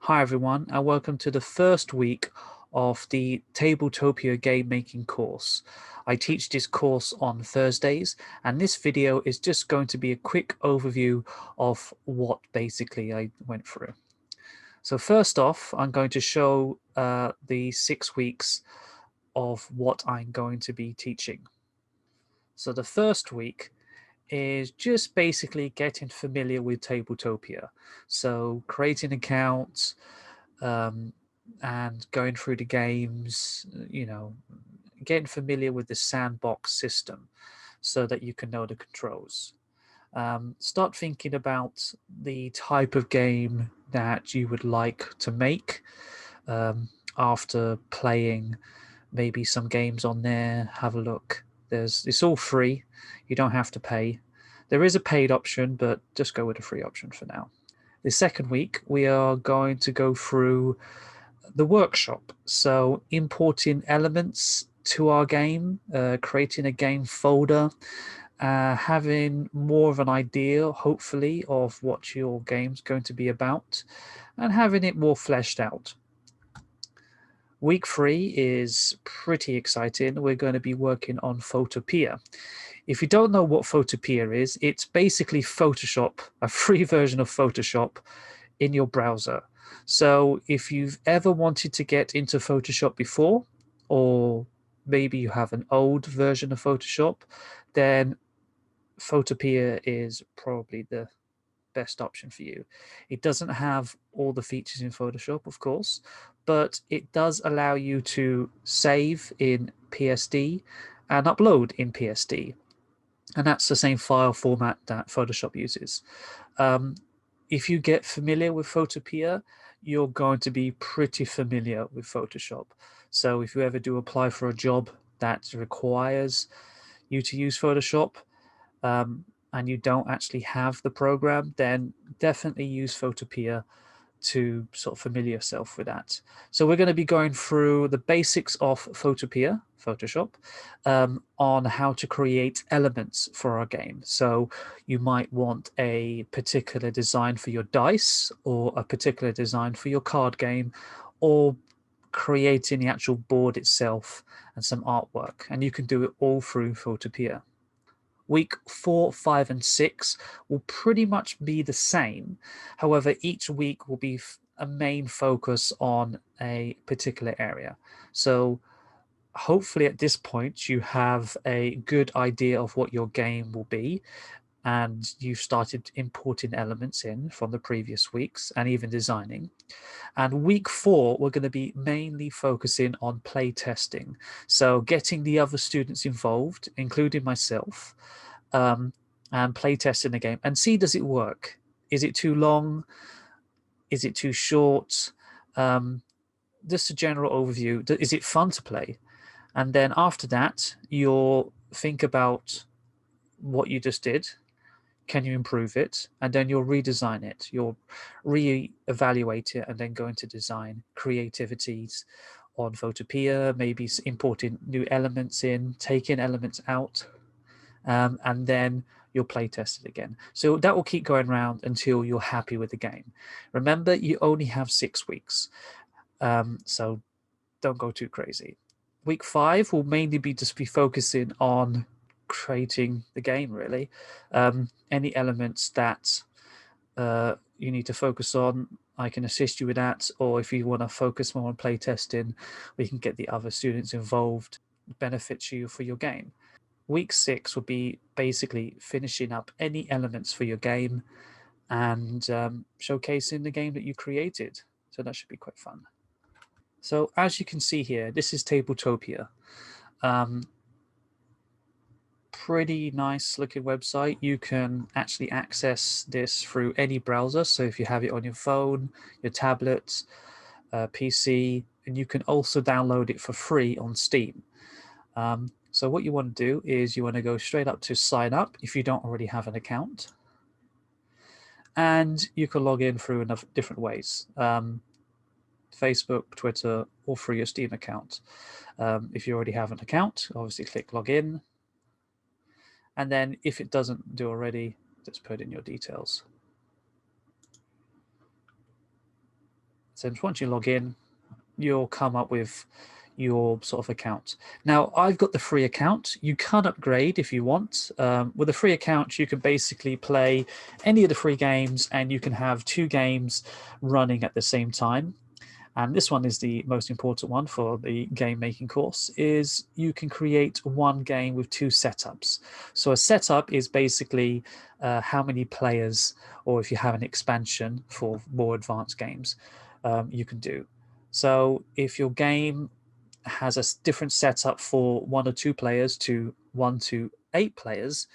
Hi everyone, and welcome to the first week of the Tabletopia game making course. I teach this course on Thursdays, and this video is just going to be a quick overview of what basically I went through. So first off, I'm going to show the 6 weeks of what I'm going to be teaching. So the first week is just basically getting familiar with Tabletopia. So creating accounts, and going through the games, getting familiar with the sandbox system so that you can know the controls. Start thinking about the type of game that you would like to make after playing maybe some games on there. Have a look. It's all free. You don't have to pay. There is a paid option, but just go with the free option for now. The second week, we are going to go through the workshop. So importing elements to our game, creating a game folder, having more of an idea, hopefully, of what your game's going to be about, and having it more fleshed out. Week 3 is pretty exciting. We're going to be working on Photopea. If you don't know what Photopea is, it's basically Photoshop, a free version of Photoshop in your browser. So if you've ever wanted to get into Photoshop before, or maybe you have an old version of Photoshop, then Photopea is probably the best option for you. It doesn't have all the features in Photoshop, of course, but it does allow you to save in PSD and upload in PSD. And that's the same file format that Photoshop uses. If you get familiar with Photopea, you're going to be pretty familiar with Photoshop. So if you ever do apply for a job that requires you to use Photoshop, and you don't actually have the program, then definitely use Photopea to sort of familiar yourself with that. So we're going to be going through the basics of Photopea, Photoshop, on how to create elements for our game. So you might want a particular design for your dice, or a particular design for your card game, or creating the actual board itself and some artwork. And you can do it all through Photopea. Week 4, 5, and 6 will pretty much be the same. However, each week will be a main focus on a particular area. So hopefully at this point you have a good idea of what your game will be, and you've started importing elements in from the previous weeks and even designing. And week 4, we're going to be mainly focusing on play testing. So getting the other students involved, including myself, and play testing the game and see, does it work? Is it too long? Is it too short? Just a general overview. Is it fun to play? And then after that, you'll think about what you just did. Can you improve it? And then you'll redesign it. You'll re-evaluate it and then go into design creativities on Photopea, maybe importing new elements in, taking elements out, and then you'll play test it again. So that will keep going around until you're happy with the game. Remember, you only have 6 weeks, so don't go too crazy. Week 5 will mainly be focusing on creating the game, really. Any elements that you need to focus on, I can assist you with that. Or if you want to focus more on play testing, we can get the other students involved. Benefits you for your game. Week 6 will be basically finishing up any elements for your game and showcasing the game that you created. So that should be quite fun. So as you can see here, this is Tabletopia. Pretty nice looking website. You can actually access this through any browser. So if you have it on your phone, your tablet, PC, and you can also download it for free on Steam. So what you want to do is you want to go straight up to sign up if you don't already have an account. And you can log in through enough different ways. Facebook, Twitter, or through your Steam account. If you already have an account, obviously click login. And then if it doesn't do already, just put in your details. Since once you log in, you'll come up with your sort of account. Now, I've got the free account. You can upgrade if you want. With a free account, you can basically play any of the free games, and you can have 2 games running at the same time. And this one is the most important one for the game making course, is you can create 1 game with 2 setups. So a setup is basically how many players, or if you have an expansion for more advanced games, you can do. So if your game has a different setup for 1 or 2 players to 1 to 8 players,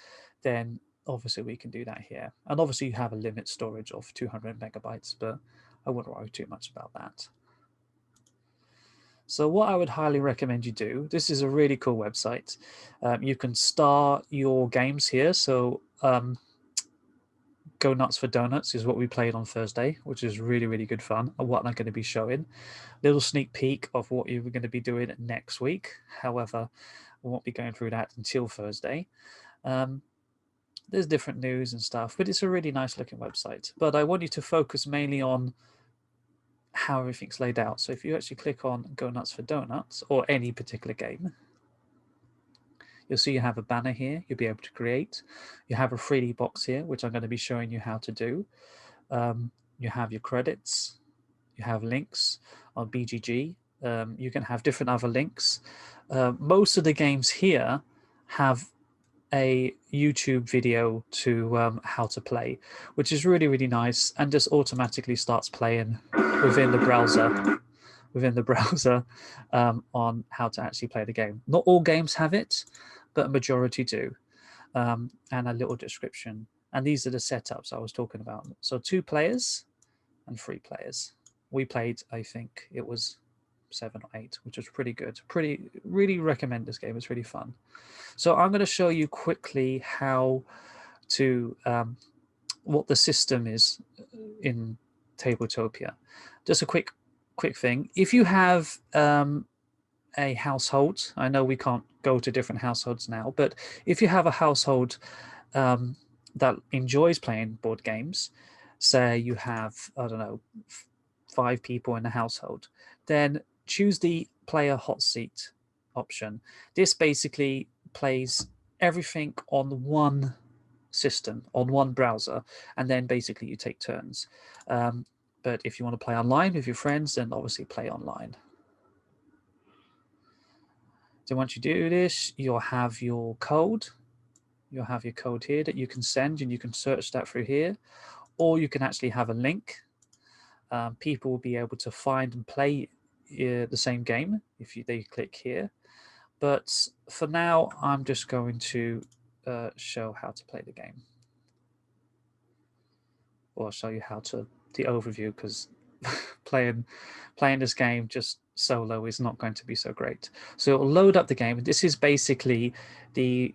then obviously we can do that here. And obviously you have a limit storage of 200 megabytes, but I wouldn't worry too much about that. So what I would highly recommend you do, this is a really cool website. You can star your games here. So Go Nuts for Donuts is what we played on Thursday, which is really, really good fun, and what I'm going to be showing. Little sneak peek of what you're going to be doing next week. However, we won't be going through that until Thursday. There's different news and stuff, but it's a really nice looking website. But I want you to focus mainly on how everything's laid out. So if you actually click on Go Nuts for Donuts, or any particular game, you'll see you have a banner here you'll be able to create. You have a 3D box here, which I'm going to be showing you how to do. You have your credits, you have links on BGG. You can have different other links. Most of the games here have a YouTube video to how to play, which is really, really nice, and just automatically starts playing within the browser on how to actually play the game. Not all games have it, but a majority do, and a little description. And these are the setups I was talking about. So 2 players and 3 players. We played, I think it was 7 or 8, which was pretty good. Really recommend this game. It's really fun. So I'm going to show you quickly how to what the system is in Tabletopia. Just a quick thing. If you have a household, I know we can't go to different households now, but if you have a household that enjoys playing board games, say you have, I don't know, 5 people in the household, then choose the player hot seat option. This basically plays everything on one system, on one browser, and then basically you take turns. But if you want to play online with your friends, then obviously play online. So once you do this, you'll have your code. You'll have your code here that you can send, and you can search that through here, or you can actually have a link. People will be able to find and play the same game if they click here. But for now, I'm just going to show how to play the game, or show you how to the overview, because playing this game just solo is not going to be so great. So it'll load up the game. This is basically the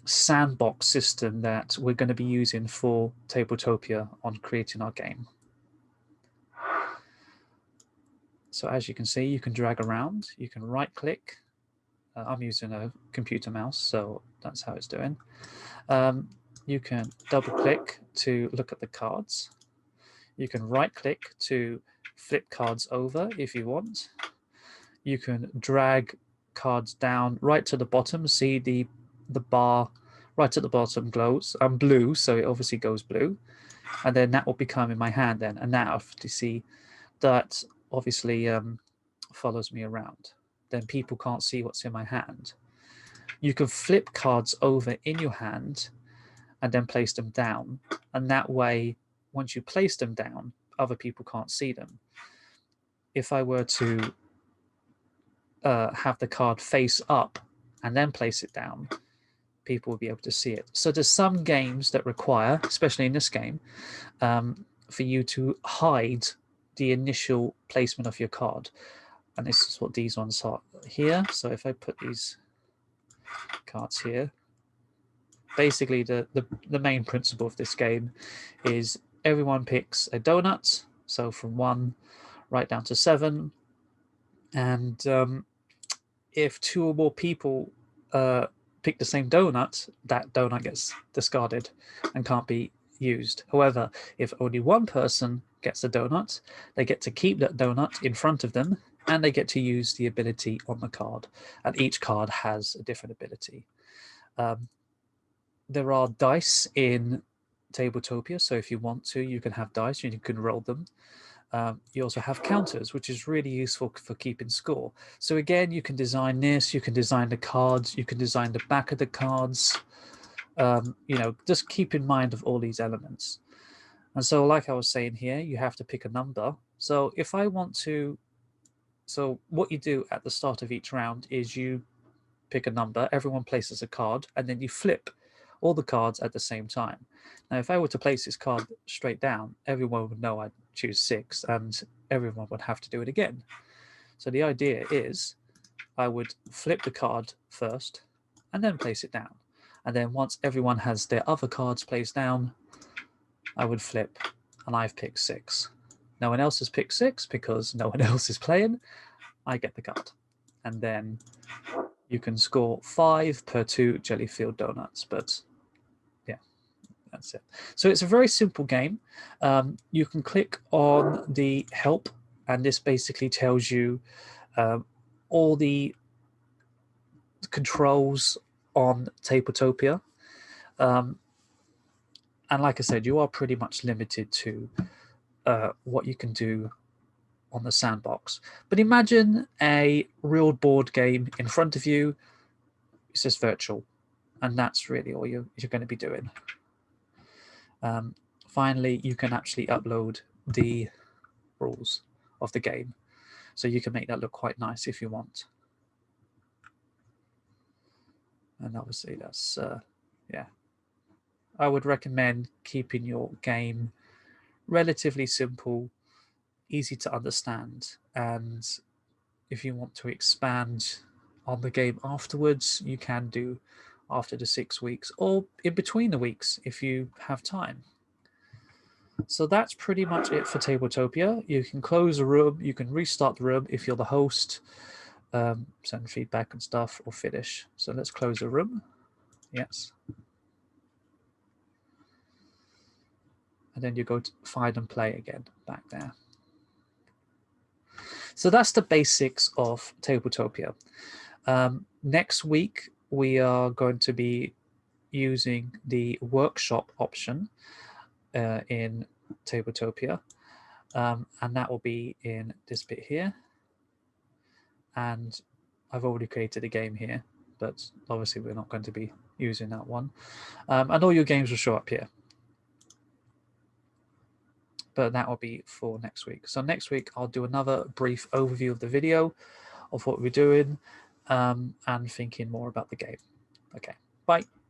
sandbox system that we're going to be using for Tabletopia on creating our game. So as you can see, you can drag around, you can right click. I'm using a computer mouse, so that's how it's doing. You can double click to look at the cards. You can right click to flip cards over if you want. You can drag cards down right to the bottom. See the bar right at the bottom glows. I'm blue, so it obviously goes blue. And then that will become in my hand then. And now if you see that obviously follows me around. Then people can't see what's in my hand. You can flip cards over in your hand and then place them down. And that way, once you place them down, other people can't see them. If I were to have the card face up and then place it down, people will be able to see it. So there's some games that require, especially in this game, for you to hide the initial placement of your card. And this is what these ones are here. So if I put these cards here, basically the main principle of this game is everyone picks a donut, so from 1 right down to 7, and if 2 or more people pick the same donut, that donut gets discarded and can't be used. However, if only one person gets a donut. They get to keep that donut in front of them, and they get to use the ability on the card. And each card has a different ability. There are dice in Tabletopia, so if you want to, you can have dice and you can roll them. You also have counters, which is really useful for keeping score. So again, you can design this, you can design the cards, you can design the back of the cards. Just keep in mind of all these elements. And so like I was saying here, you have to pick a number. So if I want to, so what you do at the start of each round is you pick a number, everyone places a card, and then you flip all the cards at the same time. Now, if I were to place this card straight down, everyone would know I'd choose 6, and everyone would have to do it again. So the idea is I would flip the card first and then place it down. And then once everyone has their other cards placed down, I would flip, and I've picked 6. No one else has picked 6 because no one else is playing. I get the card. And then you can score 5 per 2 jelly-filled donuts, but yeah, that's it. So it's a very simple game. You can click on the help, and this basically tells you all the controls on Tabletopia. And like I said, you are pretty much limited to what you can do on the sandbox. But imagine a real board game in front of you. It's just virtual, and that's really all you're going to be doing. Finally, you can actually upload the rules of the game, so you can make that look quite nice if you want. And obviously that's yeah, I would recommend keeping your game relatively simple, easy to understand, and if you want to expand on the game afterwards, you can do after the 6 weeks or in between the weeks if you have time. So that's pretty much it for Tabletopia. You can close the room, you can restart the room if you're the host, send feedback and stuff, or finish. So let's close the room. Yes. And then you go to find and play again back there. So that's the basics of Tabletopia. Next week, we are going to be using the workshop option in Tabletopia, and that will be in this bit here. And I've already created a game here, but obviously we're not going to be using that one. And all your games will show up here. But that will be for next week. So next week, I'll do another brief overview of the video of what we're doing and thinking more about the game. Okay, bye.